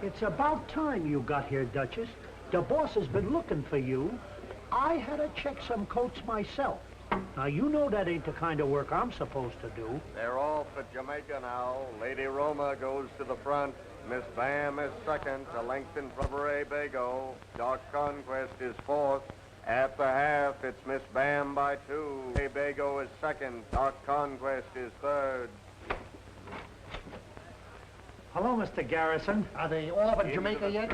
It's about time you got here, Duchess. The boss has been looking for you. I had to check some coats myself. Now, you know that ain't the kind of work I'm supposed to do. They're off at Jamaica now. Lady Roma goes to the front. Miss Bam is second, a length in front of Ray Bago. Dark Conquest is fourth. At the half, it's Miss Bam by 2. Ray Bago is second. Dark Conquest is third. Hello, Mr. Garrison. Are they off at Jamaica yet?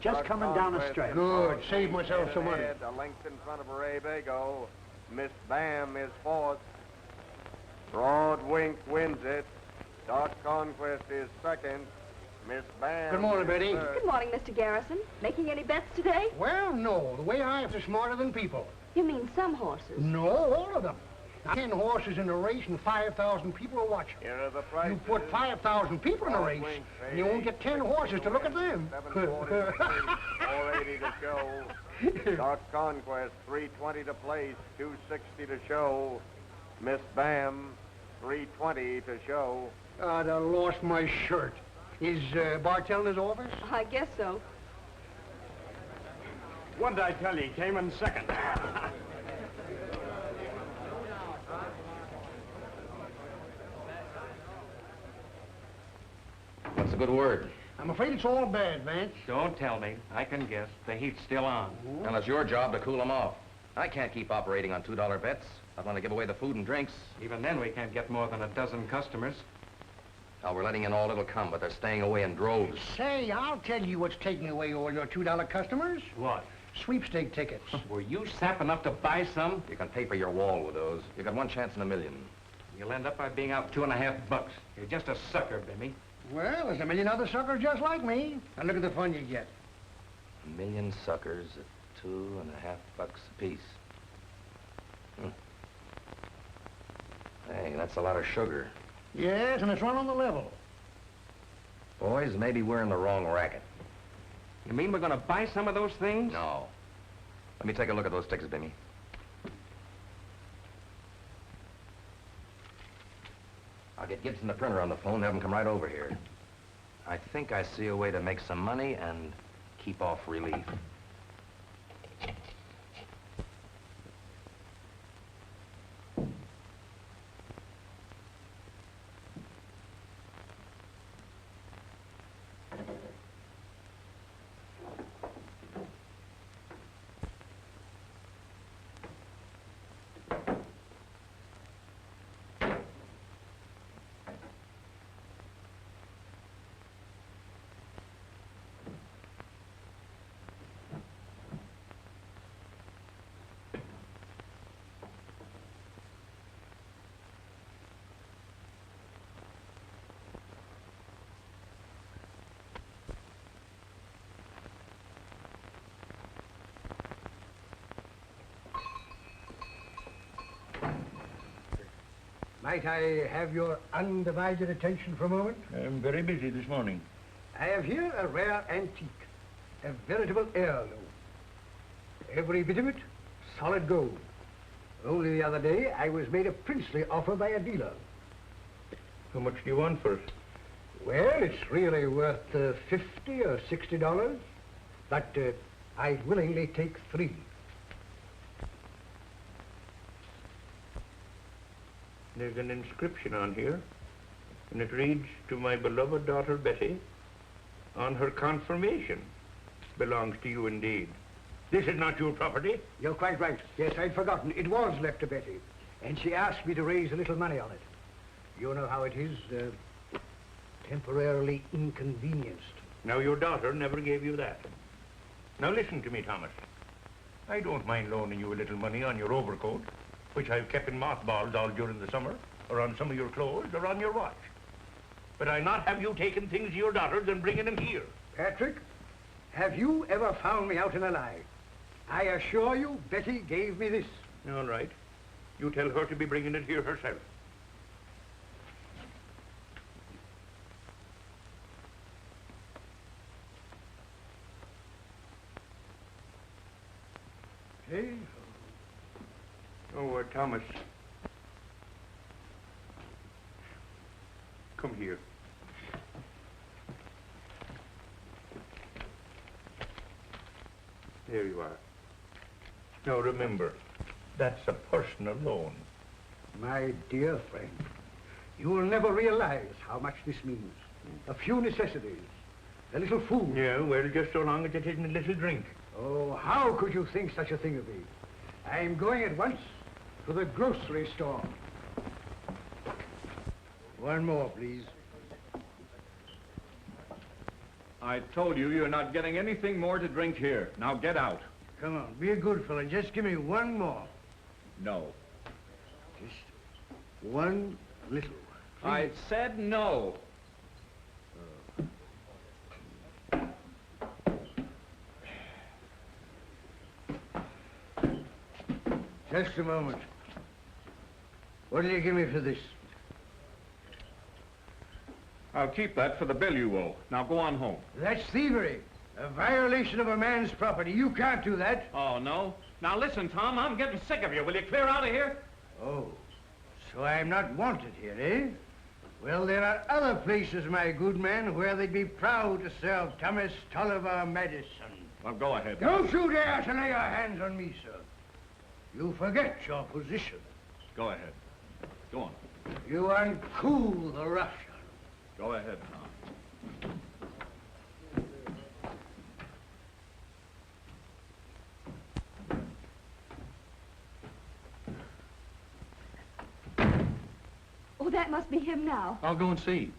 Just coming down the straight. Good. Save myself some money. A length in front of Ray Bago. Miss Bam is fourth. Broad Wink wins it. Dark Conquest is second. Miss Bam. Good morning, Betty. Good morning, Mr. Garrison. Making any bets today? Well, no. The way I have to smarter than people. You mean some horses? No, all of them. 10 horses in a race and 5,000 people are watching. Here are the prices. You put 5,000 people in a race, and you won't get 10 horses to look at them. 480 to show. Dark Conquest, 320 to place, 260 to show. Miss Bam, 320 to show. I lost my shirt. Is Bartell in his office? I guess so. What did I tell you? He came in second. What's a good word? I'm afraid it's all bad, Vance. Don't tell me. I can guess. The heat's still on. Well, it's your job to cool them off. I can't keep operating on $2 bets. I want to give away the food and drinks. Even then, we can't get more than a dozen customers. Now, we're letting in all that'll come, but they're staying away in droves. Say, I'll tell you what's taking away all your $2 customers. What? Sweepstake tickets. Were you sap enough to buy some? You can pay for your wall with those. You got one chance in a million. You'll end up by being out $2.50. You're just a sucker, Bimmy. Well, there's a million other suckers just like me. And look at the fun you get. A million suckers at $2.50 apiece. Hey, that's a lot of sugar. Yes, and it's run on the level. Boys, maybe we're in the wrong racket. You mean we're going to buy some of those things? No. Let me take a look at those tickets, Bimmy. I'll get Gibson the printer on the phone and have him come right over here. I think I see a way to make some money and keep off relief. Might I have your undivided attention for a moment? I'm very busy this morning. I have here a rare antique, a veritable heirloom. Every bit of it, solid gold. Only the other day, I was made a princely offer by a dealer. How much do you want for it? Well, it's really worth $50 or $60, but I'd willingly take 3. There's an inscription on here, and it reads, "To my beloved daughter Betty, on her confirmation. Belongs to you indeed. This is not your property." You're quite right. Yes, I'd forgotten. It was left to Betty, and she asked me to raise a little money on it. You know how it is, temporarily inconvenienced. Now, your daughter never gave you that. Now, listen to me, Thomas. I don't mind loaning you a little money on your overcoat, which I've kept in mothballs all during the summer, or on some of your clothes, or on your watch. But I'll not have you taking things to your daughters and bringing them here. Patrick, have you ever found me out in a lie? I assure you, Betty gave me this. All right. You tell her to be bringing it here herself. Hey? Oh, Thomas. Come here. Here you are. Now remember, that's a personal loan. My dear friend, you will never realize how much this means. A few necessities, a little food. Yeah, well, just so long as it isn't a little drink. Oh, how could you think such a thing of me? I'm going at once to the grocery store. One more, please. I told you you're not getting anything more to drink here. Now get out. Come on, be a good fellow. Just give me one more. No. Just one little. I said no. Just a moment. What will you give me for this? I'll keep that for the bill you owe. Now go on home. That's thievery. A violation of a man's property. You can't do that. Oh, no? Now listen, Tom, I'm getting sick of you. Will you clear out of here? Oh, so I'm not wanted here, eh? Well, there are other places, my good man, where they'd be proud to serve Thomas Tolliver Madison. Well, go ahead. Don't you dare to lay your hands on me, sir. You forget your position. Go ahead. Go on. You uncool the Russian. Go ahead, Tom. Oh, that must be him now. I'll go and see.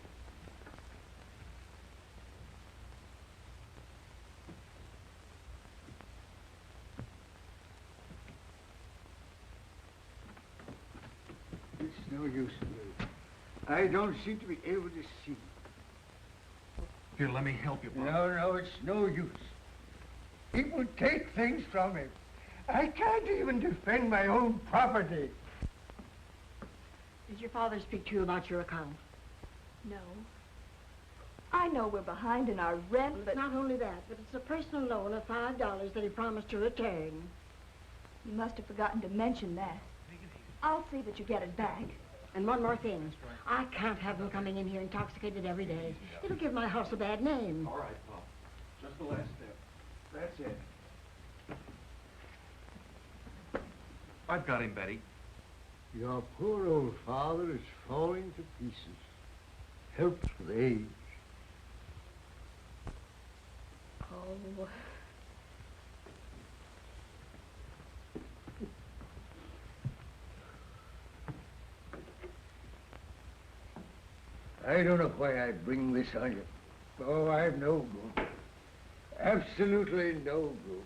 It's no use to me. I don't seem to be able to see. Here, let me help you, Bob. No, it's no use. People take things from me. I can't even defend my own property. Did your father speak to you about your account? No. I know we're behind in our rent, but Not only that, but it's a personal loan of $5 that he promised to return. you must have forgotten to mention that. I'll see that you get it back. And one more thing. I can't have him coming in here intoxicated every day. It'll give my house a bad name. All right, Bob. Just the last step. That's it. I've got him, Betty. Your poor old father is falling to pieces. Helps with age. Oh. I don't know why I bring this on you. Oh, I'm no good. Absolutely no good.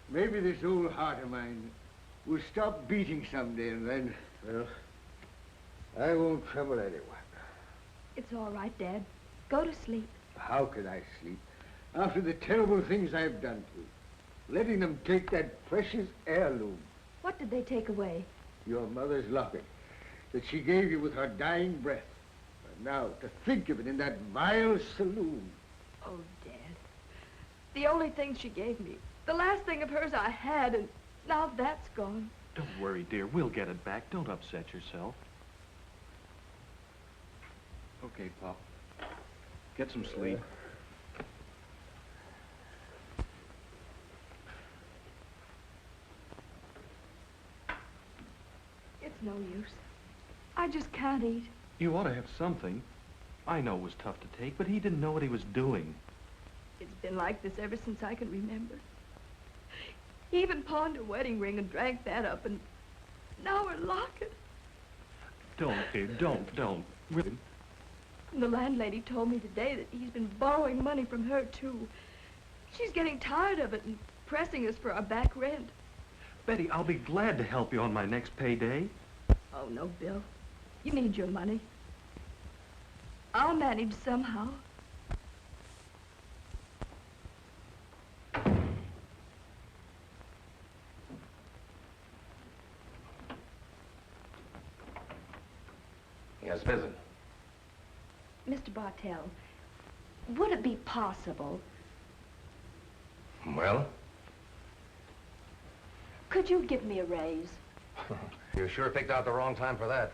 Maybe this old heart of mine will stop beating someday, and then, well, I won't trouble anyone. It's all right, Dad. Go to sleep. How can I sleep after the terrible things I've done to you? Letting them take that precious heirloom, What did they take away? your mother's locket, that she gave you with her dying breath. And now, to think of it in that vile saloon. Oh, Dad. The only thing she gave me. The last thing of hers I had, and now that's gone. Don't worry, dear. We'll get it back. Don't upset yourself. Okay, Pop. Get some sleep. It's no use. I just can't eat. You ought to have something. I know it was tough to take, but he didn't know what he was doing. It's been like this ever since I can remember. He even pawned a wedding ring and drank that up, and now her locket. Don't, dear. Don't. Really? And the landlady told me today that he's been borrowing money from her, too. She's getting tired of it and pressing us for our back rent. Betty, I'll be glad to help you on my next payday. Oh, no, Bill. You need your money. I'll manage somehow. Yes, visit. Mr. Bartell, would it be possible? Well, Could you give me a raise? you sure picked out the wrong time for that.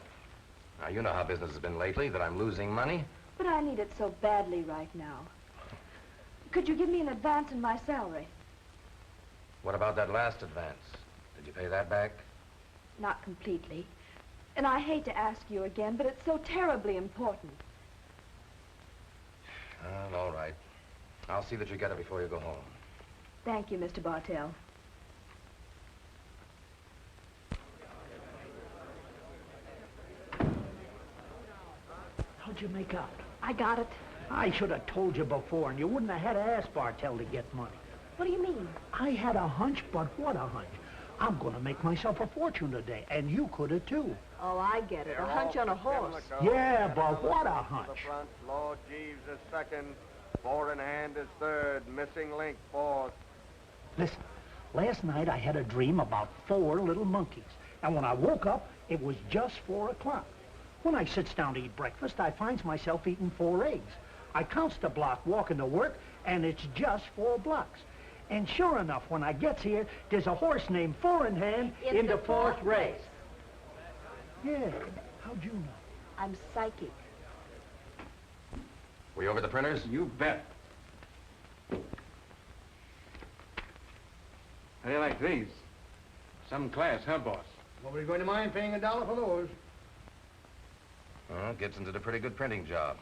Now, you know how business has been lately, that I'm losing money. But I need it so badly right now. Could you give me an advance in my salary? What about that last advance? Did you pay that back? Not completely. And I hate to ask you again, but it's so terribly important. Well, all right. I'll see that you get it before you go home. Thank you, Mr. Bartell. How'd you make out? I got it. I should have told you before, and you wouldn't have had to ask Bartell to get money. What do you mean? I had a hunch, but what a hunch. I'm going to make myself a fortune today, and you could have too. Oh, I get it. A hunch on a horse. Yeah, but what a hunch. Front, Lord Jeeves is second. Four in hand is third. Missing link fourth. Listen, last night I had a dream about 4 little monkeys, and when I woke up, it was just 4 o'clock. When I sits down to eat breakfast, I finds myself eating 4 eggs. I counts the block walking to work, and it's just 4 blocks. And sure enough, when I gets here, there's a horse named Four in Hand in the 4th race. Yeah, how'd you know? I'm psychic. Were you over the printers? You bet. How do you like these? Some class, huh, boss? Nobody's going to mind paying $1 for those. Well, Gibson did a pretty good printing job.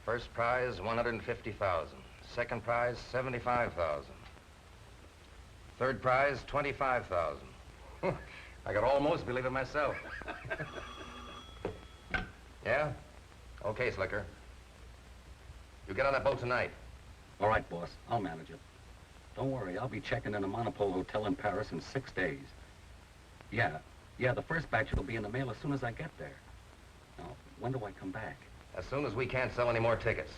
First prize, $150,000. Second prize, $75,000. Third prize, $25,000. I could almost believe it myself. Yeah? Okay, Slicker. You get on that boat tonight. All right, boss. I'll manage it. Don't worry, I'll be checking in a monopole hotel in Paris in 6 days. Yeah, the first batch will be in the mail as soon as I get there. Now, when do I come back? As soon as we can't sell any more tickets.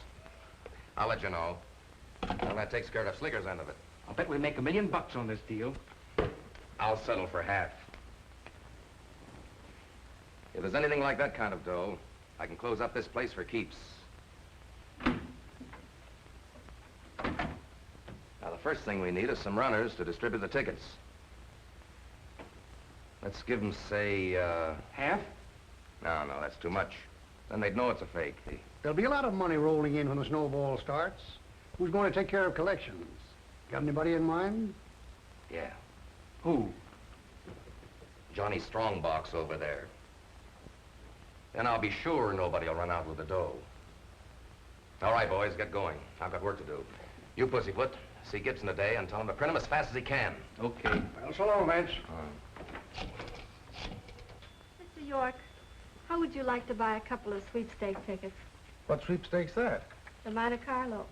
I'll let you know. And that takes care of Slicker's end of it. I'll bet we make $1 million on this deal. I'll settle for half. If there's anything like that kind of dough, I can close up this place for keeps. Now, the first thing we need is some runners to distribute the tickets. Let's give them, say, Half? No, that's too much. Then they'd know it's a fake. There'll be a lot of money rolling in when the snowball starts. Who's going to take care of collections? Got anybody in mind? Yeah, Who? Johnny Strongbox over there. Then I'll be sure nobody will run out with the dough. All right, boys, get going. I've got work to do. You, Pussyfoot, see Gibson today and tell him to print them as fast as he can. Okay. Well, so long, Vance. Mr. York, how would you like to buy a couple of sweepstake tickets? What sweepstakes that? The Monte Carlo.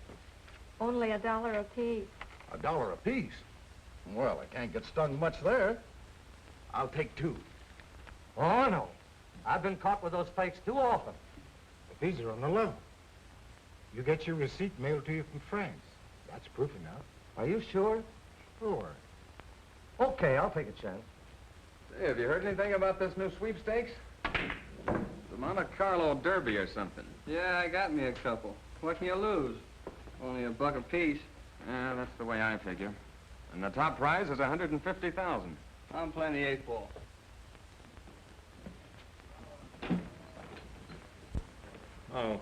Only $1 apiece. $1 apiece? Well, I can't get stung much there. I'll take 2. Oh, no. I've been caught with those fakes too often. But these are on the level. You get your receipt mailed to you from France. That's proof enough. Are you sure? Sure. Okay, I'll take a chance. Hey, have you heard anything about this new sweepstakes? The Monte Carlo Derby or something. Yeah, I got me a couple. What can you lose? Only $1 apiece. Yeah, that's the way I figure. And the top prize is $150,000. I'm playing the 8th ball. Oh,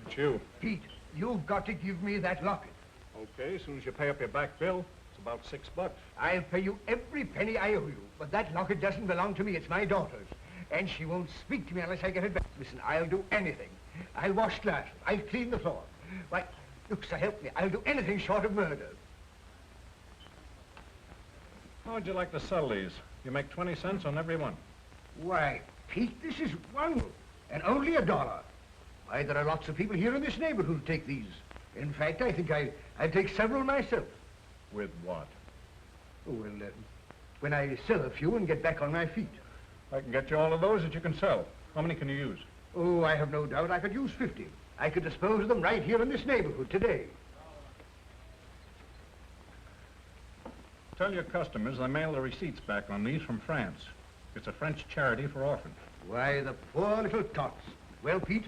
it's you. Pete, you've got to give me that locket. Okay, as soon as you pay up your back bill, it's about $6. I'll pay you every penny I owe you, but that locket doesn't belong to me. It's my daughter's. And she won't speak to me unless I get it back. Listen, I'll do anything. I'll wash glasses. I'll clean the floor. Why, look, so help me. I'll do anything short of murder. How would you like to sell these? You make 20 cents on every one. Why, Pete, this is wonderful. And only $1. Why, there are lots of people here in this neighborhood who take these. In fact, I think I'll take several myself. With what? Oh, well, when I sell a few and get back on my feet. I can get you all of those that you can sell. How many can you use? Oh, I have no doubt I could use 50. I could dispose of them right here in this neighborhood today. Tell your customers I mail the receipts back on these from France. It's a French charity for orphans. Why, the poor little tots. Well, Pete,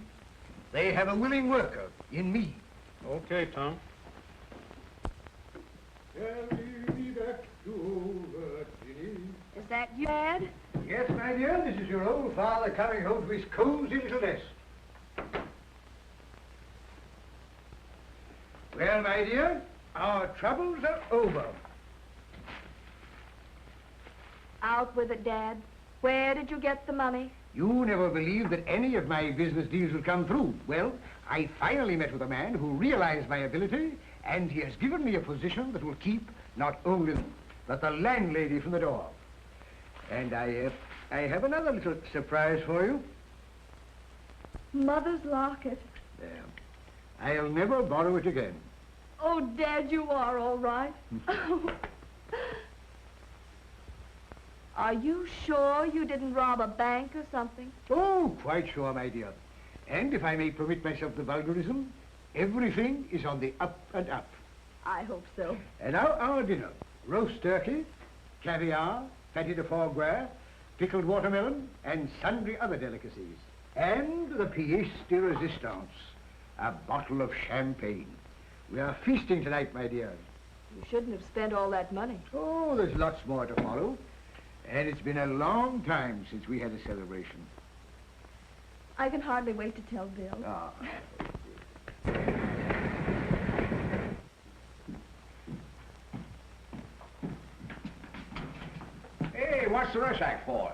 they have a willing worker in me. Okay, Tom. Is that you, Dad? Yes, my dear, this is your old father coming home to his cozy little nest. Well, my dear, Our troubles are over. Out with it, Dad. Where did you get the money? You never believed that any of my business deals would come through. Well, I finally met with a man who realized my ability, and he has given me a position that will keep not only but the landlady from the door. And I have another little surprise for you. Mother's locket. There. I'll never borrow it again. Oh, Dad, you are all right. Are you sure you didn't rob a bank or something? Oh, quite sure, my dear. And if I may permit myself the vulgarism, everything is on the up and up. I hope so. And now our dinner. Roast turkey, caviar, fatty de foie gras, pickled watermelon, and sundry other delicacies. And the pièce de résistance, a bottle of champagne. We are feasting tonight, my dear. You shouldn't have spent all that money. Oh, there's lots more to follow. And it's been a long time since we had a celebration. I can hardly wait to tell Bill. Ah. Hey, what's the rush act for?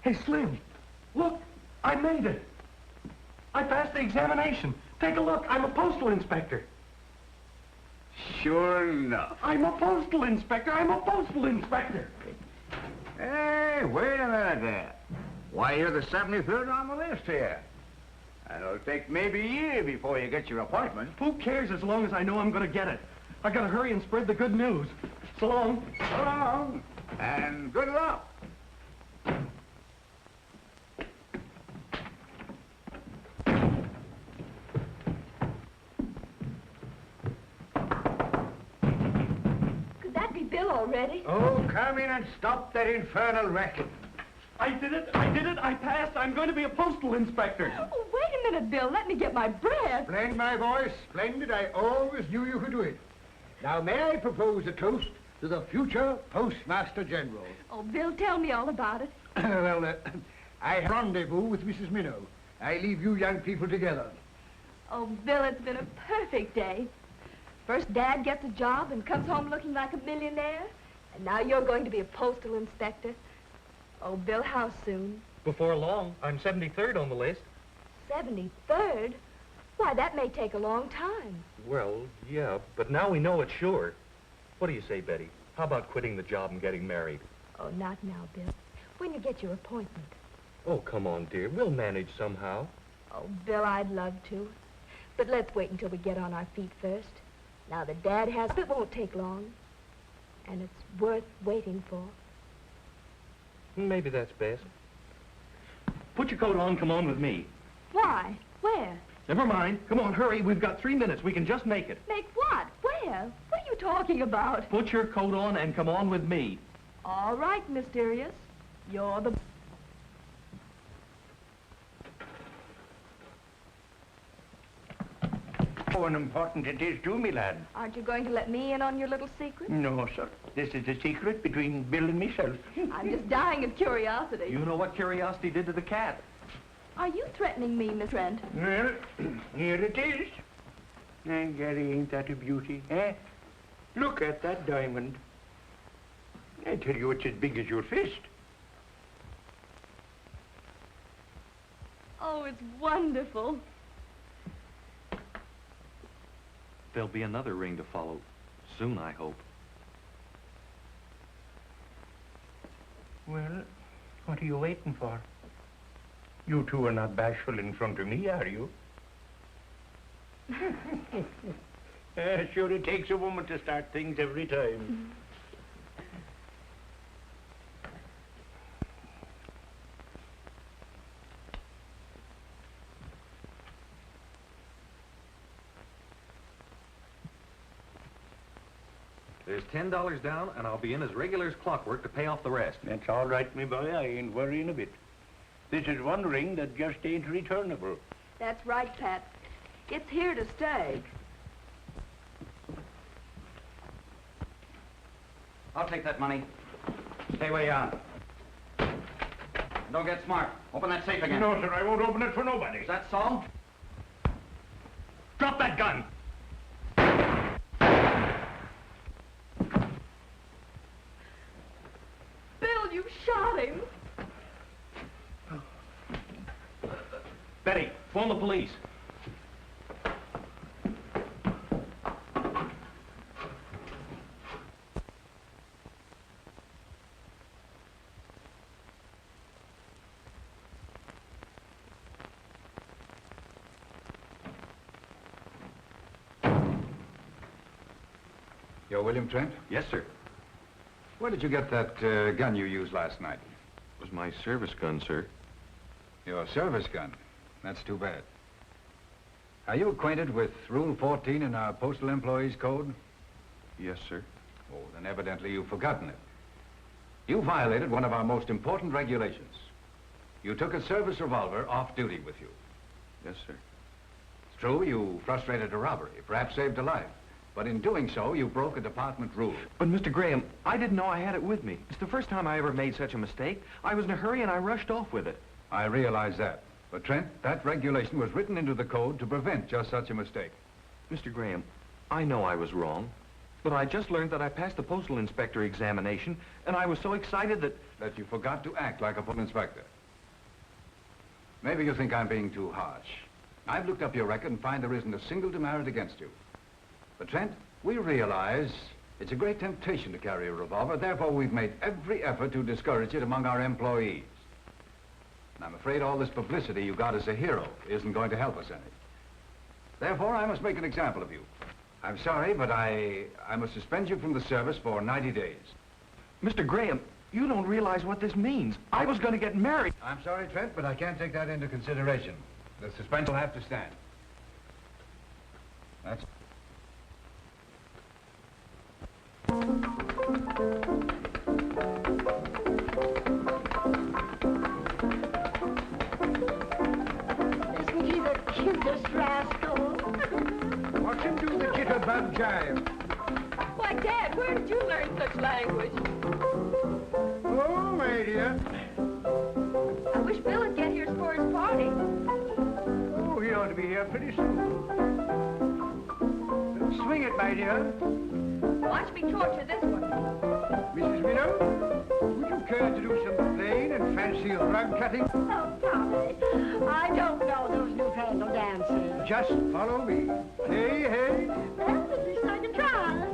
Hey, Slim, look, I made it. I passed the examination. Take a look, I'm a postal inspector. Sure enough. I'm a postal inspector, I'm a postal inspector. Hey, wait a minute there. Why, you're the 73rd on the list here. And it'll take maybe a year before you get your appointment. Who cares as long as I know I'm going to get it? I gotta hurry and spread the good news. So long. So long. And good luck. Could that be Bill already? Oh, come in and stop that infernal racket. I did it, I passed. I'm going to be a postal inspector. Oh, wait a minute, Bill. Let me get my breath. Splendid, my boy, splendid. I always knew you could do it. Now, may I propose a toast to the future Postmaster General? Oh, Bill, tell me all about it. Well, I have rendezvous with Mrs. Minnow. I leave you young people together. Oh, Bill, it's been a perfect day. First, Dad gets a job and comes home looking like a millionaire. And now you're going to be a postal inspector. Oh, Bill, how soon? Before long. I'm 73rd on the list. 73rd? Why, that may take a long time. Well, yeah, but now we know it's sure. What do you say, Betty? How about quitting the job and getting married? Oh, not now, Bill. When you get your appointment. Oh, come on, dear. We'll manage somehow. Oh, Bill, I'd love to. But let's wait until we get on our feet first. Now that Dad has, it won't take long. And it's worth waiting for. Maybe that's best. Put your coat on, come on with me. Why? Where? Never mind. Come on, hurry. We've got 3 minutes. We can just make it. Make what? Where? What are you talking about? Put your coat on and come on with me. All right, Mysterious. You're the... How unimportant it is to me, lad. Aren't you going to let me in on your little secret? No, sir. This is a secret between Bill and myself. I'm just dying of curiosity. You know what curiosity did to the cat. Are you threatening me, Miss Trent? Well, here it is. And Gary, ain't that a beauty, eh? Look at that diamond. I tell you, it's as big as your fist. Oh, it's wonderful. There'll be another ring to follow. Soon, I hope. Well, what are you waiting for? You two are not bashful in front of me, are you? Sure, it takes a woman to start things every time. There's $10 down, and I'll be in as regular as clockwork to pay off the rest. That's all right, me boy. I ain't worrying a bit. This is one ring that just ain't returnable. That's right, Pat. It's here to stay. I'll take that money. Stay where you are. Don't get smart. Open that safe again. No, sir, I won't open it for nobody. Is that so? Drop that gun! him. Betty, phone the police. You're William Trent? Yes, sir. Where did you get that gun you used last night? It was my service gun, sir. Your service gun? That's too bad. Are you acquainted with Rule 14 in our Postal Employees Code? Yes, sir. Oh, then evidently you've forgotten it. You violated one of our most important regulations. You took a service revolver off duty with you. Yes, sir. It's true, you frustrated a robbery, perhaps saved a life. But in doing so, you broke a department rule. But, Mr. Graham, I didn't know I had it with me. It's the first time I ever made such a mistake. I was in a hurry and I rushed off with it. I realize that. But, Trent, that regulation was written into the code to prevent just such a mistake. Mr. Graham, I know I was wrong. But I just learned that I passed the postal inspector examination, and I was so excited that you forgot to act like a postal inspector. Maybe you think I'm being too harsh. I've looked up your record and find there isn't a single demerit against you. But, Trent, we realize it's a great temptation to carry a revolver. Therefore, we've made every effort to discourage it among our employees. And I'm afraid all this publicity you got as a hero isn't going to help us any. Therefore, I must make an example of you. I'm sorry, but I must suspend you from the service for 90 days. Mr. Graham, you don't realize what this means. I was going to get married. I'm sorry, Trent, but I can't take that into consideration. The suspension will have to stand. That's... Isn't he the cutest rascal? Watch him do the jitterbug jive. Why, Dad, where did you learn such language? Oh, my dear. I wish Bill would get here for his party. Oh, he ought to be here pretty soon. Swing it, my dear. Watch me torture this one. Mrs. Widow, would you care to do some plain and fancy rug cutting? Oh, Tommy, I don't know those newfangled dances. Just follow me. Hey, hey. Well, at least I can try.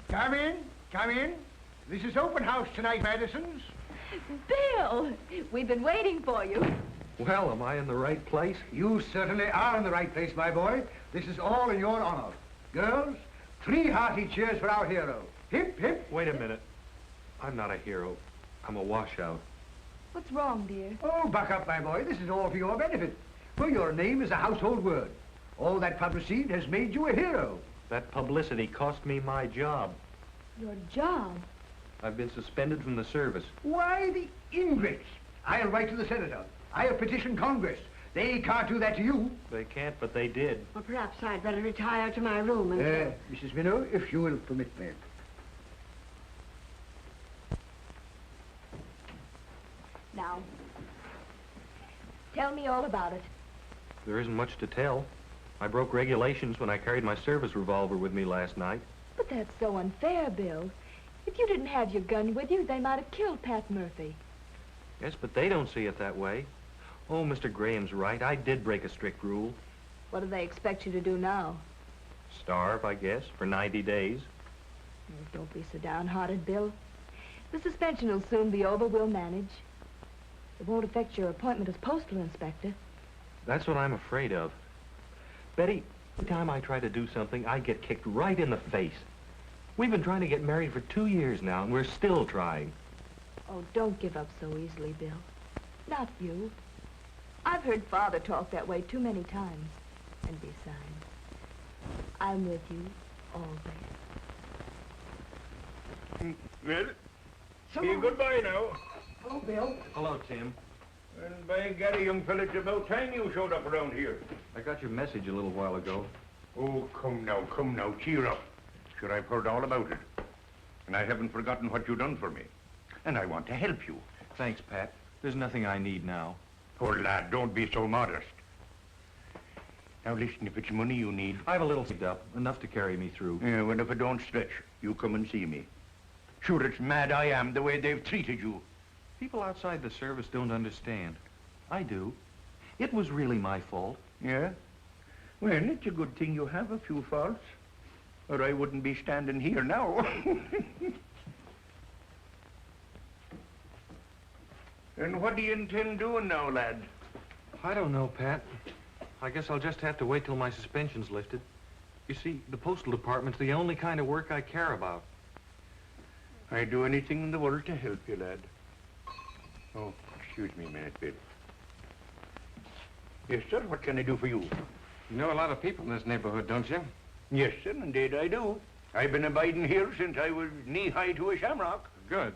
Come in, come in. This is open house tonight, Madisons. Bill, we've been waiting for you. Well, am I in the right place? You certainly are in the right place, my boy. This is all in your honor. Girls, 3 hearty cheers for our hero. Hip, hip. Wait a minute. I'm not a hero. I'm a washout. What's wrong, dear? Oh, buck up, my boy. This is all for your benefit. For your name is a household word. All that publicity has made you a hero. That publicity cost me my job. Your job? I've been suspended from the service. Why, the ingrates. I'll write to the senator. I'll petition Congress. They can't do that to you. They can't, but they did. Well, perhaps I'd better retire to my room and... Mrs. Minnow, if you will permit me. Now, tell me all about it. There isn't much to tell. I broke regulations when I carried my service revolver with me last night. But that's so unfair, Bill. If you didn't have your gun with you, they might have killed Pat Murphy. Yes, but they don't see it that way. Oh, Mr. Graham's right. I did break a strict rule. What do they expect you to do now? Starve, I guess, for 90 days. Oh, don't be so downhearted, Bill. The suspension will soon be over. We'll manage. It won't affect your appointment as postal inspector. That's what I'm afraid of. Betty, every time I try to do something, I get kicked right in the face. We've been trying to get married for 2 years now, and we're still trying. Oh, don't give up so easily, Bill. Not you. I've heard Father talk that way too many times. And besides, I'm with you always. Well, say goodbye now. Oh, Bill. Hello, Tim. And by Gary, young fella, it's about time you showed up around here. I got your message a little while ago. Oh, come now, cheer up. Sure, I've heard all about it. And I haven't forgotten what you done for me. And I want to help you. Thanks, Pat. There's nothing I need now. Oh, lad, don't be so modest. Now, listen, if it's money you need... I have a little saved up, enough to carry me through. Yeah, well, if I don't stretch, you come and see me. Sure, it's mad I am the way they've treated you. People outside the service don't understand. I do. It was really my fault. Yeah? Well, it's a good thing you have a few faults, or I wouldn't be standing here now. And what do you intend doing now, lad? I don't know, Pat. I guess I'll just have to wait till my suspension's lifted. You see, the postal department's the only kind of work I care about. I'd do anything in the world to help you, lad. Oh, excuse me a minute, Bill. Yes, sir, what can I do for you? You know a lot of people in this neighborhood, don't you? Yes, sir, indeed I do. I've been abiding here since I was knee-high to a shamrock. Good.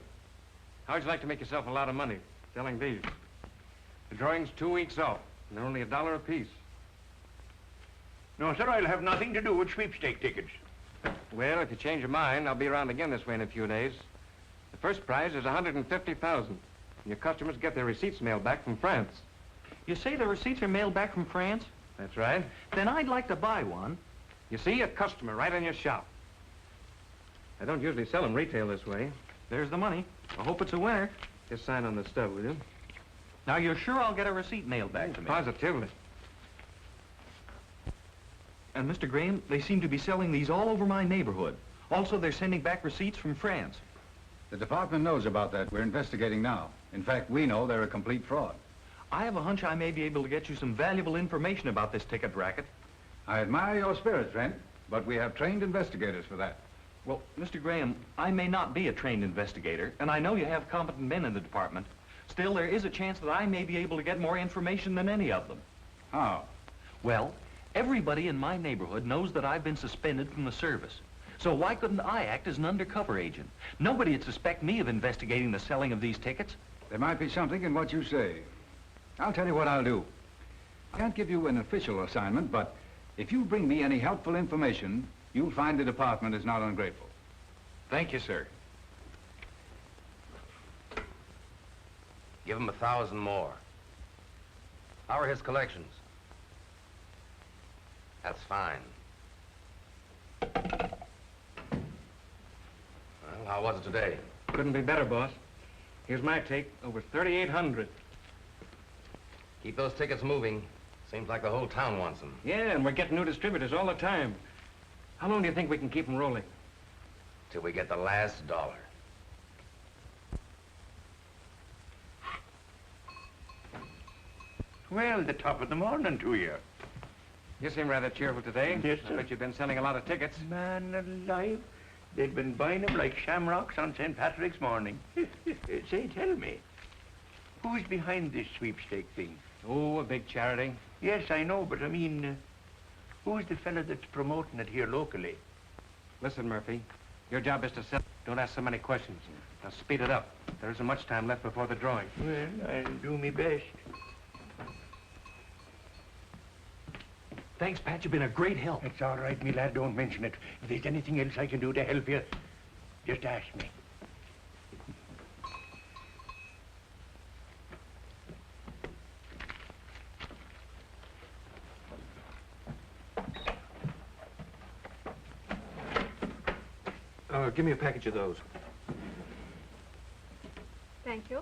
How'd you like to make yourself a lot of money selling these? The drawing's 2 weeks off, and they're only $1 apiece. No, sir, I'll have nothing to do with sweepstake tickets. Well, if you change your mind, I'll be around again this way in a few days. The first prize is $150,000. And your customers get their receipts mailed back from France. You say the receipts are mailed back from France? That's right. Then I'd like to buy one. You see, a customer right in your shop. I don't usually sell them retail this way. There's the money. I hope it's a winner. Just sign on the stub, will you? Now, you're sure I'll get a receipt mailed back to me? Positively. And, Mr. Graham, they seem to be selling these all over my neighborhood. Also, they're sending back receipts from France. The department knows about that. We're investigating now. In fact, we know they're a complete fraud. I have a hunch I may be able to get you some valuable information about this ticket racket. I admire your spirit, Trent, but we have trained investigators for that. Well, Mr. Graham, I may not be a trained investigator, and I know you have competent men in the department. Still, there is a chance that I may be able to get more information than any of them. How? Well, everybody in my neighborhood knows that I've been suspended from the service. So why couldn't I act as an undercover agent? Nobody would suspect me of investigating the selling of these tickets. There might be something in what you say. I'll tell you what I'll do. I can't give you an official assignment, but if you bring me any helpful information, you'll find the department is not ungrateful. Thank you, sir. Give him 1,000 more. How are his collections? That's fine. Well, how was it today? Couldn't be better, boss. Here's my take, over 3,800. Keep those tickets moving. Seems like the whole town wants them. Yeah, and we're getting new distributors all the time. How long do you think we can keep them rolling? Till we get the last dollar. Well, the top of the morning to you. You seem rather cheerful today. Yes, I sir. bet you've been selling a lot of tickets. Man alive, they've been buying them like shamrocks on St. Patrick's morning. Say, tell me, who's behind this sweepstake thing? Oh, a big charity. Yes, I know, but I mean, who's the fella that's promoting it here locally? Listen, Murphy, your job is to sell. Don't ask so many questions. Now speed it up. There isn't much time left before the drawing. Well, I'll do me best. Thanks, Pat. You've been a great help. It's all right, me lad. Don't mention it. If there's anything else I can do to help you, just ask me. Give me a package of those. Thank you.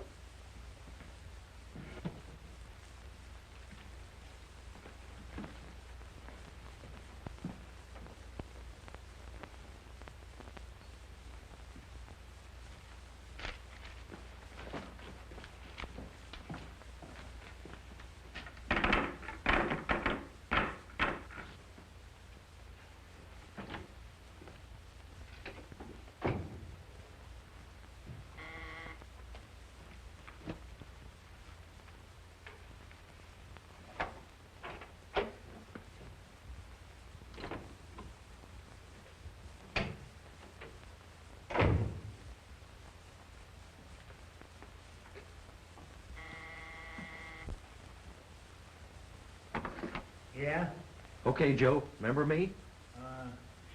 Yeah? Okay, Joe. Remember me?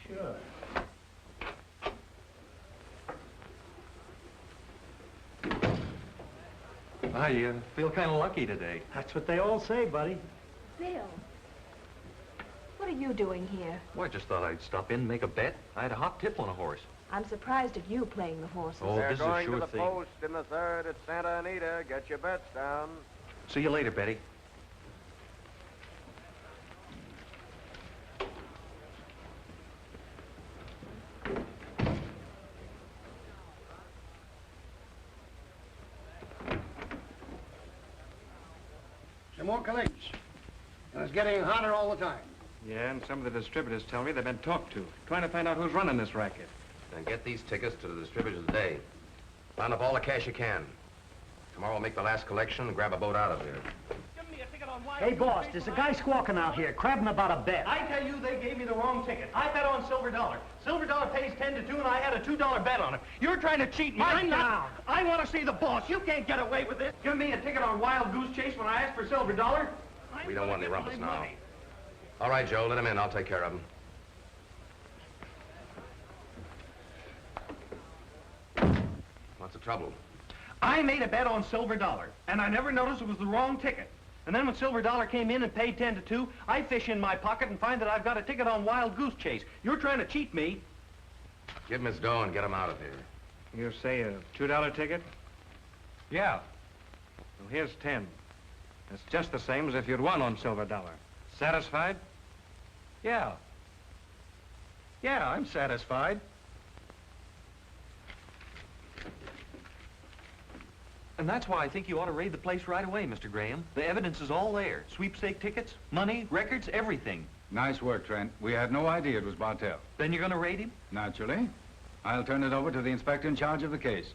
Sure. I feel kind of lucky today. That's what they all say, buddy. Bill, what are you doing here? Well, I just thought I'd stop in and make a bet. I had a hot tip on a horse. I'm surprised at you playing the horses. Oh, They're this is a going sure to the thing. post in the third at Santa Anita. Get your bets down. See you later, Betty. Some more collections. And it's getting hotter all the time. Yeah, and some of the distributors tell me they've been talked to, trying to find out who's running this racket. Then get these tickets to the distributors today. Round up all the cash you can. Tomorrow we'll make the last collection and grab a boat out of here. Hey, boss, there's a guy squawking out here, crabbing about a bet. I tell you, they gave me the wrong ticket. I bet on Silver Dollar. Silver Dollar pays 10 to 2, and I had a $2 bet on it. You're trying to cheat me. I'm not. I want to see the boss. You can't get away with this. Give me a ticket on Wild Goose Chase when I asked for Silver Dollar. We don't want any rumpus now. All right, Joe, let him in. I'll take care of him. What's the trouble? I made a bet on Silver Dollar, and I never noticed it was the wrong ticket. And then when Silver Dollar came in and paid 10 to 2, I fish in my pocket and find that I've got a ticket on Wild Goose Chase. You're trying to cheat me. Give him his dough and get him out of here. You say a $2 ticket? Yeah. Well, here's 10. It's just the same as if you'd won on Silver Dollar. Satisfied? Yeah. Yeah, I'm satisfied. And that's why I think you ought to raid the place right away, Mr. Graham. The evidence is all there. Sweepstake tickets, money, records, everything. Nice work, Trent. We had no idea it was Bartell. Then you're going to raid him? Naturally. I'll turn it over to the inspector in charge of the case.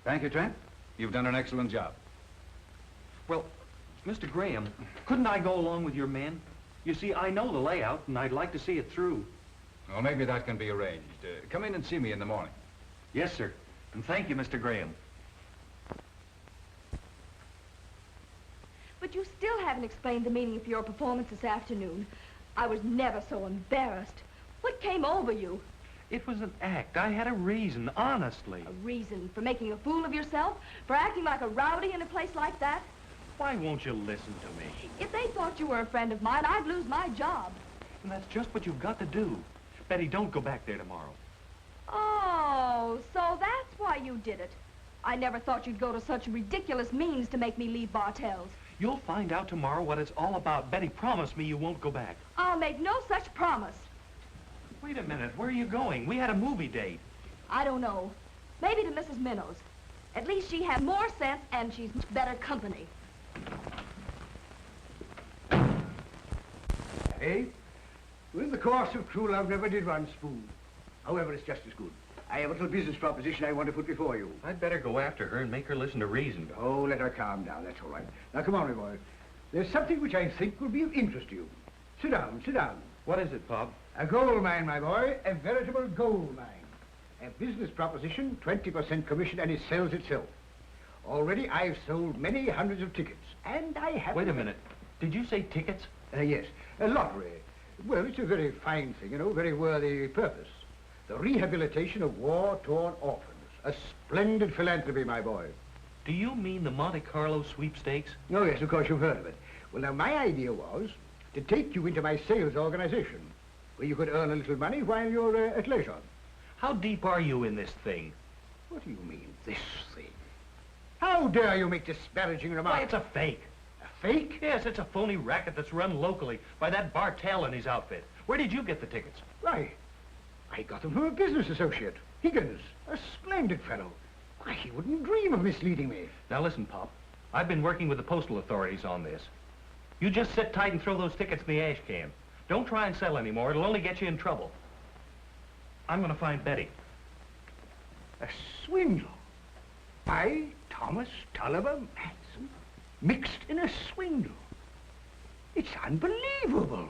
Thank you, Trent. You've done an excellent job. Well, Mr. Graham, couldn't I go along with your men? You see, I know the layout, and I'd like to see it through. Well, maybe that can be arranged. Come in and see me in the morning. Yes, sir. And thank you, Mr. Graham. But you still haven't explained the meaning of your performance this afternoon. I was never so embarrassed. What came over you? It was an act. I had a reason, honestly. A reason for making a fool of yourself? For acting like a rowdy in a place like that? Why won't you listen to me? If they thought you were a friend of mine, I'd lose my job. And that's just what you've got to do. Betty, don't go back there tomorrow. Oh, so that's why you did it. I never thought you'd go to such ridiculous means to make me leave Bartell's. You'll find out tomorrow what it's all about. Betty, promise me you won't go back. I'll make no such promise. Wait a minute. Where are you going? We had a movie date. I don't know. Maybe to Mrs. Minnow's. At least she has more sense and she's much better company. Hey, with the course of true love never did run smooth. However, it's just as good. I have a little business proposition I want to put before you. I'd better go after her and make her listen to reason. Oh, let her calm down, that's all right. Now, come on, my boy. There's something which I think will be of interest to you. Sit down, sit down. What is it, Pop? A gold mine, my boy. A veritable gold mine. A business proposition, 20% commission, and it sells itself. Already, I've sold many hundreds of tickets, and I have... Wait a minute. Did you say tickets? Yes. A lottery. Well, it's a very fine thing, you know, very worthy purpose. The rehabilitation of war-torn orphans. A splendid philanthropy, my boy. Do you mean the Monte Carlo sweepstakes? Oh, yes, of course you've heard of it. Well, now, my idea was to take you into my sales organization, where you could earn a little money while you're at leisure. How deep are you in this thing? What do you mean, this thing? How dare you make disparaging remarks? Why, it's a fake. A fake? Yes, it's a phony racket that's run locally by that Bartell and his outfit. Where did you get the tickets? Why, I got them from a business associate, Higgins, a splendid fellow. Why, he wouldn't dream of misleading me. Now listen, Pop. I've been working with the postal authorities on this. You just sit tight and throw those tickets in the ash can. Don't try and sell anymore. It'll only get you in trouble. I'm going to find Betty. A swindle? I, Thomas Tulliver Matson, mixed in a swindle? It's unbelievable.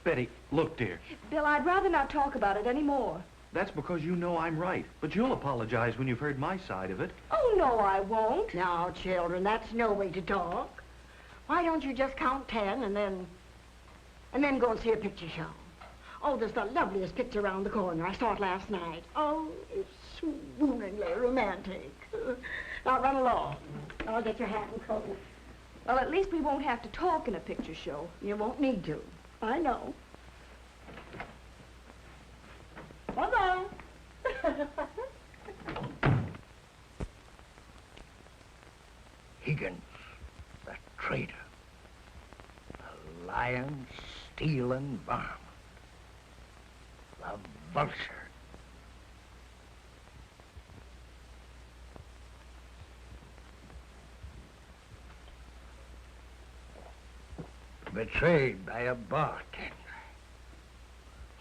Betty, look, dear. Bill, I'd rather not talk about it anymore. That's because you know I'm right. But you'll apologize when you've heard my side of it. Oh, no, I won't. Now, children, that's no way to talk. Why don't you just count 10 and then go and see a picture show? Oh, there's the loveliest picture around the corner. I saw it last night. Oh, it's swooningly romantic. Now, run along. I'll get your hat and coat. Well, at least we won't have to talk in a picture show. You won't need to. I know. Bye-bye. Higgins, the traitor. The lying, stealing varmint. The vulture. Betrayed by a bartender.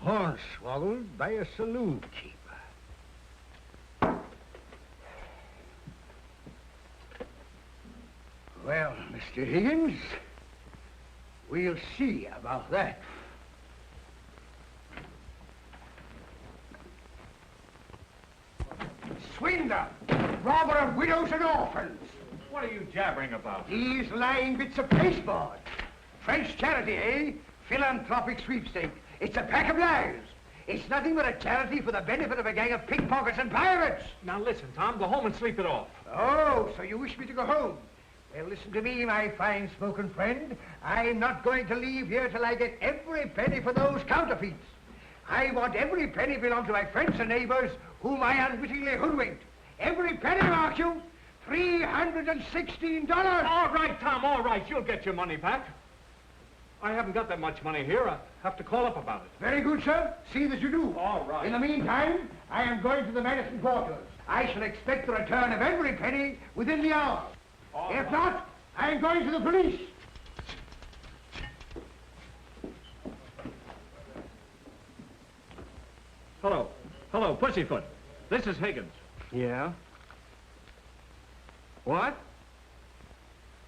Hornswoggled by a saloon keeper. Well, Mr. Higgins, we'll see about that. Swindler! Robber of widows and orphans! What are you jabbering about? These lying bits of pasteboard. French charity, eh? Philanthropic sweepstake. It's a pack of lies. It's nothing but a charity for the benefit of a gang of pickpockets and pirates. Now listen, Tom, go home and sleep it off. Oh, so you wish me to go home? Well, listen to me, my fine-spoken friend. I'm not going to leave here till I get every penny for those counterfeits. I want every penny belong to my friends and neighbors whom I unwittingly hoodwinked. Every penny, mark you. $316. All right, Tom, all right. You'll get your money back. I haven't got that much money here. I'll have to call up about it. Very good, sir. See that you do. All right. In the meantime, I am going to the Madison quarters. I shall expect the return of every penny within the hour. If not, I am going to the police. Hello. Hello, Pussyfoot. This is Higgins. Yeah? What?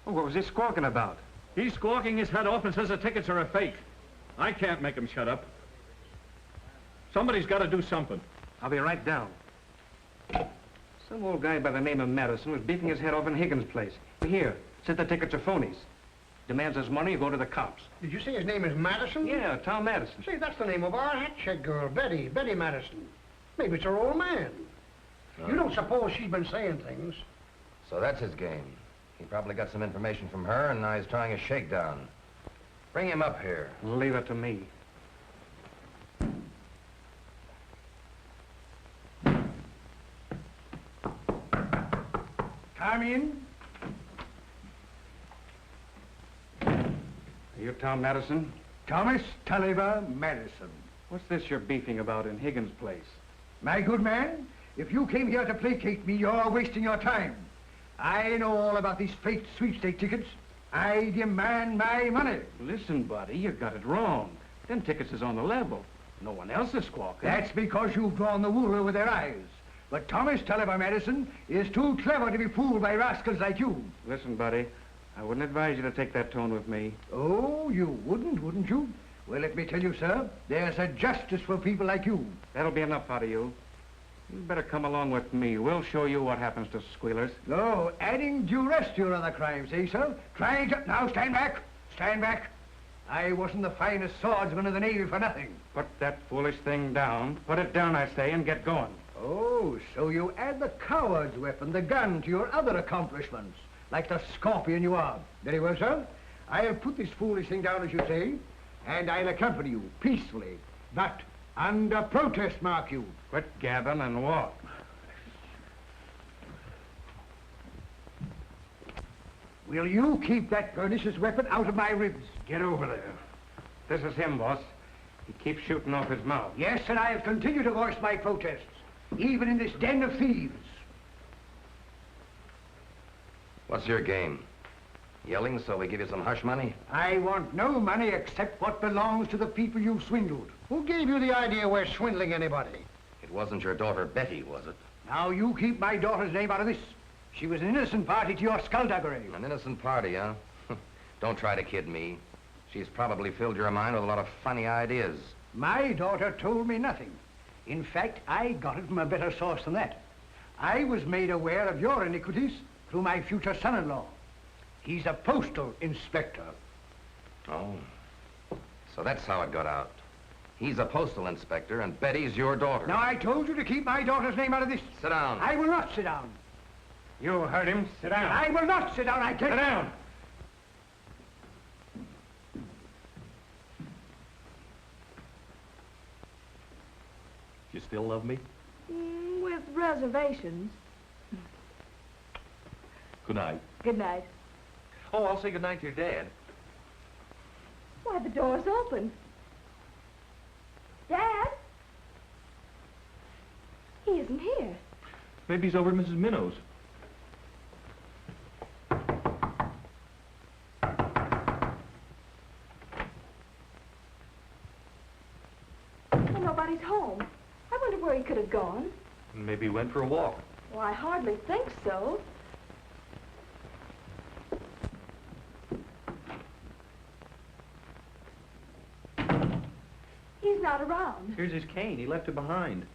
Oh, what was he squawking about? He's squawking his head off and says the tickets are a fake. I can't make him shut up. Somebody's got to do something. I'll be right down. Some old guy by the name of Madison was beating his head off in Higgins' place. Here, said the tickets are phonies. Demands his money, you go to the cops. Did you say his name is Madison? Yeah, Tom Madison. Say, that's the name of our hat check girl, Betty Madison. Maybe it's her old man. You don't suppose she's been saying things? So that's his game. He probably got some information from her, and now he's trying a shakedown. Bring him up here. Leave it to me. Come in. Are you Tom Madison? Thomas Tulliver Madison. What's this you're beefing about in Higgins' place? My good man, if you came here to placate me, you're wasting your time. I know all about these fake sweepstake tickets. I demand my money. Listen, buddy, you got it wrong. Them tickets is on the level. No one else is squawking. That's because you've drawn the wool over their eyes. But Thomas Tulliver Madison is too clever to be fooled by rascals like you. Listen, buddy, I wouldn't advise you to take that tone with me. Oh, you wouldn't you? Well, let me tell you, sir, there's a justice for people like you. That'll be enough out of you. You better come along with me. We'll show you what happens to squealers. No, adding duress to your other crimes, eh, sir? Trying to... Now, stand back. Stand back. I wasn't the finest swordsman in the Navy for nothing. Put that foolish thing down. Put it down, I say, and get going. Oh, so you add the coward's weapon, the gun, to your other accomplishments, like the scorpion you are. Very well, sir. I'll put this foolish thing down, as you say, and I'll accompany you peacefully, but under protest, mark you. Quit gabbing and walk. Will you keep that pernicious weapon out of my ribs? Get over there. This is him, boss. He keeps shooting off his mouth. Yes, and I'll continue to voice my protests, even in this den of thieves. What's your game? Yelling so we give you some hush money? I want no money except what belongs to the people you've swindled. Who gave you the idea we're swindling anybody? It wasn't your daughter Betty, was it? Now you keep my daughter's name out of this. She was an innocent party to your skullduggery. An innocent party, huh? Don't try to kid me. She's probably filled your mind with a lot of funny ideas. My daughter told me nothing. In fact, I got it from a better source than that. I was made aware of your iniquities through my future son-in-law. He's a postal inspector. Oh, so that's how it got out. He's a postal inspector, and Betty's your daughter. Now, I told you to keep my daughter's name out of this. Sit down. I will not sit down. You heard him. Sit down. I will not sit down, I can't. Sit down. still love me? With reservations. Good night. Good night. Oh, I'll say good night to your dad. Why, the door's open. Dad? He isn't here. Maybe he's over at Mrs. Minnow's. Well, nobody's home. I wonder where he could have gone. Maybe he went for a walk. Well, I hardly think so. He's not around. Here's his cane. He left it behind.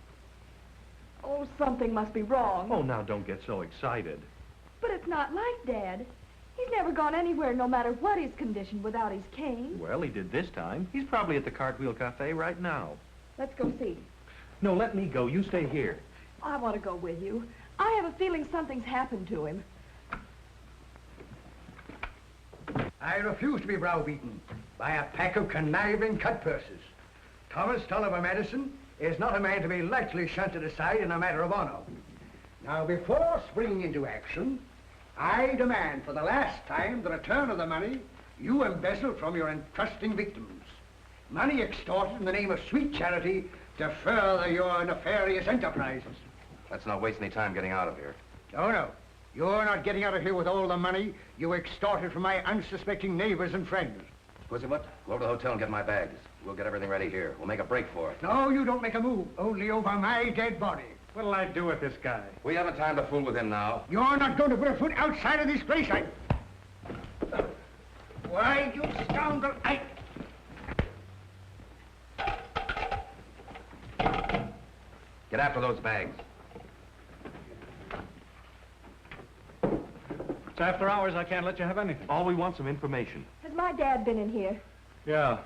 Oh, something must be wrong. Oh, now don't get so excited. But it's not like Dad. He's never gone anywhere, no matter what his condition, without his cane. Well, he did this time. He's probably at the Cartwheel Cafe right now. Let's go see. No, let me go. You stay here. I want to go with you. I have a feeling something's happened to him. I refuse to be browbeaten by a pack of conniving cut-purses. Thomas Tolliver Madison is not a man to be lightly shunted aside in a matter of honor. Now, before springing into action, I demand for the last time the return of the money you embezzled from your entrusting victims. Money extorted in the name of sweet charity to further your nefarious enterprises. Let's not waste any time getting out of here. Oh, no. You're not getting out of here with all the money you extorted from my unsuspecting neighbors and friends. Pussyfoot, go over to the hotel and get my bags. We'll get everything ready here. We'll make a break for it. No, you don't make a move. Only over my dead body. What'll I do with this guy? We haven't time to fool with him now. You're not going to put a foot outside of this place, Why, you scoundrel, Get after those bags. It's after hours. I can't let you have anything. All we want's some information. Has my dad been in here? Yeah.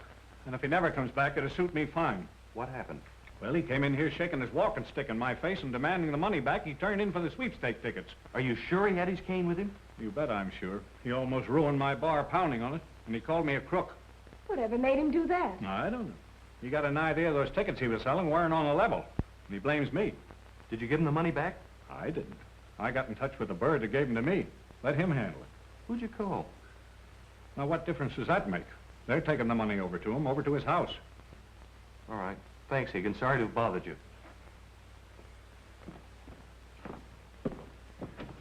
And if he never comes back, it'll suit me fine. What happened? Well, he came in here shaking his walking stick in my face and demanding the money back he turned in for the sweepstake tickets. Are you sure he had his cane with him? You bet I'm sure. He almost ruined my bar pounding on it, and he called me a crook. Whatever made him do that? I don't know. He got an idea those tickets he was selling weren't on a level, and he blames me. Did you give him the money back? I didn't. I got in touch with the bird that gave them to me. Let him handle it. Who'd you call? Now, what difference does that make? They're taking the money over to him, over to his house. All right. Thanks, Higgins. Sorry to have bothered you.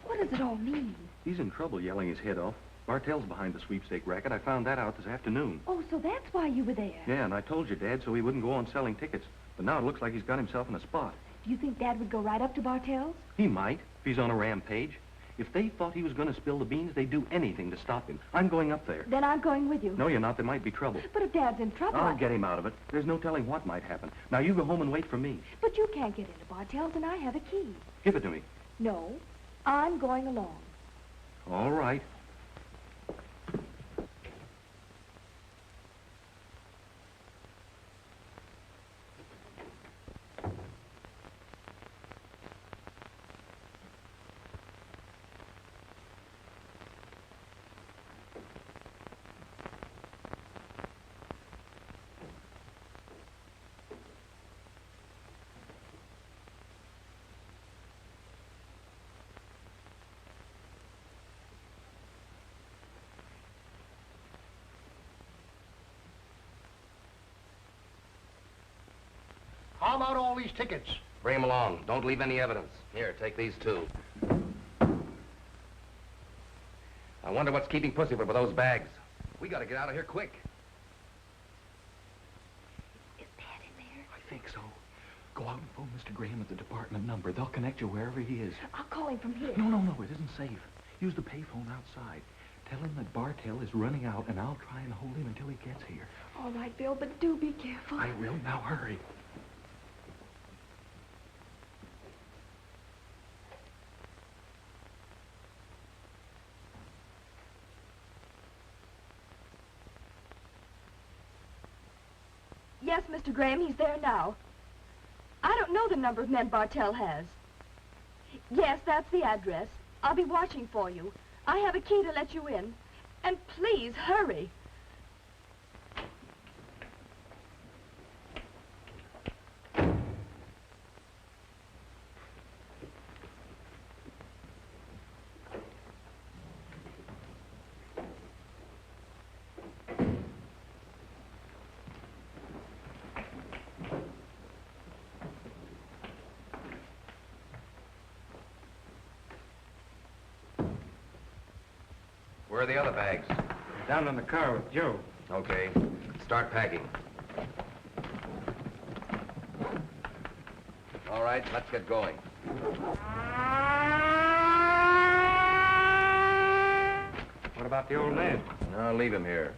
What does it all mean? He's in trouble yelling his head off. Bartell's behind the sweepstake racket. I found that out this afternoon. Oh, so that's why you were there. Yeah, and I told your dad so he wouldn't go on selling tickets. But now it looks like he's got himself in a spot. Do you think Dad would go right up to Bartell's? He might, if he's on a rampage. If they thought he was going to spill the beans, they'd do anything to stop him. I'm going up there. Then I'm going with you. No, you're not. There might be trouble. But if Dad's in trouble... I'll get him out of it. There's no telling what might happen. Now, you go home and wait for me. But you can't get into Bartell's, and I have a key. Give it to me. No, I'm going along. All right. How about all these tickets? Bring them along. Don't leave any evidence. Here, take these too. I wonder what's keeping Pussyfoot with those bags. We gotta get out of here quick. Is Dad in there? I think so. Go out and phone Mr. Graham at the department number. They'll connect you wherever he is. I'll call him from here. No, it isn't safe. Use the payphone outside. Tell him that Bartell is running out, and I'll try and hold him until he gets here. All right, Bill, but do be careful. I will. Now hurry. Yes, Mr. Graham, he's there now. I don't know the number of men Bartell has. Yes, that's the address. I'll be watching for you. I have a key to let you in. And please, hurry. Where are the other bags? Down in the car with Joe. Okay. Start packing. All right, let's get going. What about the old man? No, leave him here.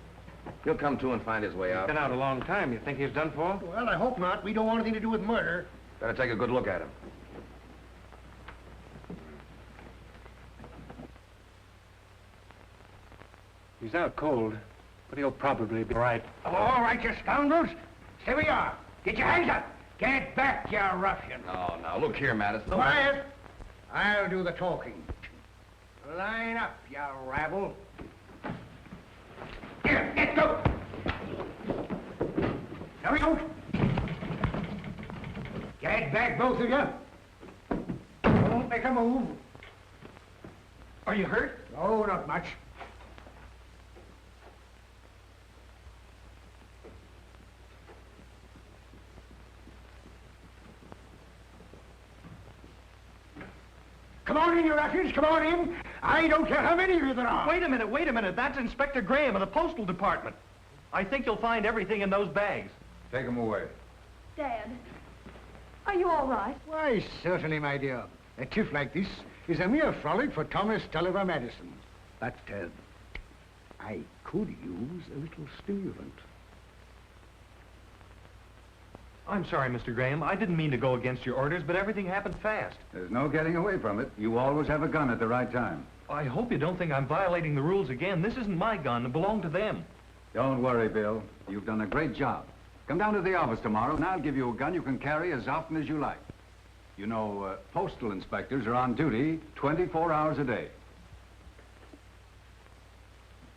He'll come to and find his way out. Been out a long time. You think he's done for? Well, I hope not. We don't want anything to do with murder. Better take a good look at him. He's out cold, but he'll probably be all right. All right, you scoundrels. Stay where you are. Get your hands up. Get back, you ruffian. Oh, now, look here, Madison. Quiet. I'll do the talking. Line up, you rabble. Here, get go. Hurry out. Get back, both of you. Don't make a move. Are you hurt? No, not much. Come on in, you ruffians, come on in. I don't care how many of you there are. Wait a minute. That's Inspector Graham of the Postal Department. I think you'll find everything in those bags. Take them away. Dad, are you all right? Why, certainly, my dear. A tiff like this is a mere frolic for Thomas Tulliver Madison. But, I could use a little stimulant. I'm sorry, Mr. Graham. I didn't mean to go against your orders, but everything happened fast. There's no getting away from it. You always have a gun at the right time. I hope you don't think I'm violating the rules again. This isn't my gun. It belonged to them. Don't worry, Bill. You've done a great job. Come down to the office tomorrow, and I'll give you a gun you can carry as often as you like. You know, postal inspectors are on duty 24 hours a day.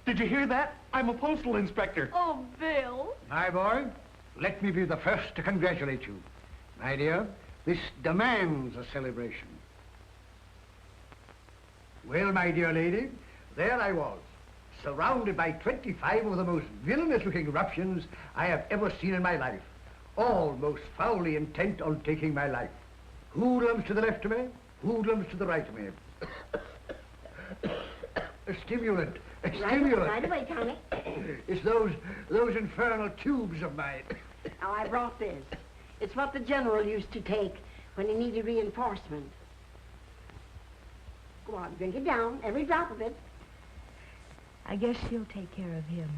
Did you hear that? I'm a postal inspector. Oh, Bill. My boy, let me be the first to congratulate you. My dear, this demands a celebration. Well, my dear lady, there I was, surrounded by 25 of the most villainous-looking ruffians I have ever seen in my life, all most foully intent on taking my life. Hoodlums to the left of me, hoodlums to the right of me. A stimulant, a stimulant. Right away, Tommy. It's those infernal tubes of mine. Oh, I brought this. It's what the general used to take when he needed reinforcement. Go on, drink it down, every drop of it. I guess she'll take care of him.